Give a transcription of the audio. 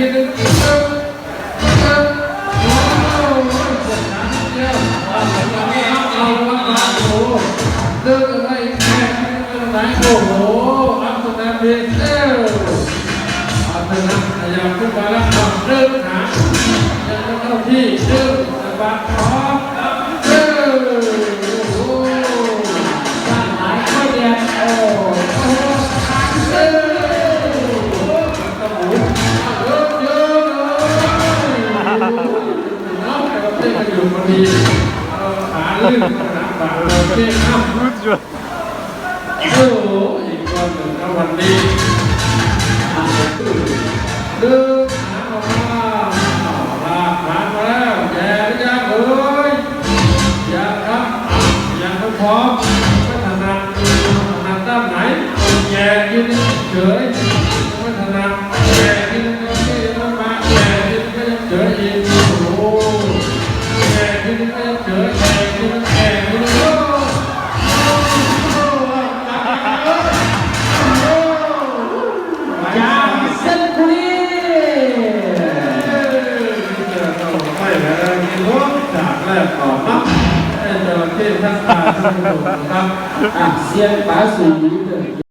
ที่นึงเดินโอ้ปวดหลังเยอะเอาโอ้เดินอะไรแค่ไหนโอ้โหอัพนาเบสเอลอัพนาพยายามขึ้นมาแล้วเดินหายังเข้าที่เดินสะบัดคอเดินโอ้ด้านหลังเข้าเดียโอ้เดินตะหมูเดินเยอะเลยน้องกับเต้กันอยู่พอดีขาลื่นขนาดบาดเลยเต้ข้ามรุดอยู่โอ้อีกคนหนึ่งก็วันนี้เดินหาออกมาลากผ่านมาแล้วแย่หรือยังเอ้ยอย่าครับยังไม่พร้อมไม่ถนัดด้านไหนแย่ยืนเฉยไม่ถนัดแย่ยืนก็ไม่ต้องมาแย่ยืนก็ยังเฉยอีกโอ้แย่ยืนก็ยังเฉยแย่ยืนโอ้ต่อครับเจ้าที่ท่านอาจารย์ครับเสียงป๋าสูง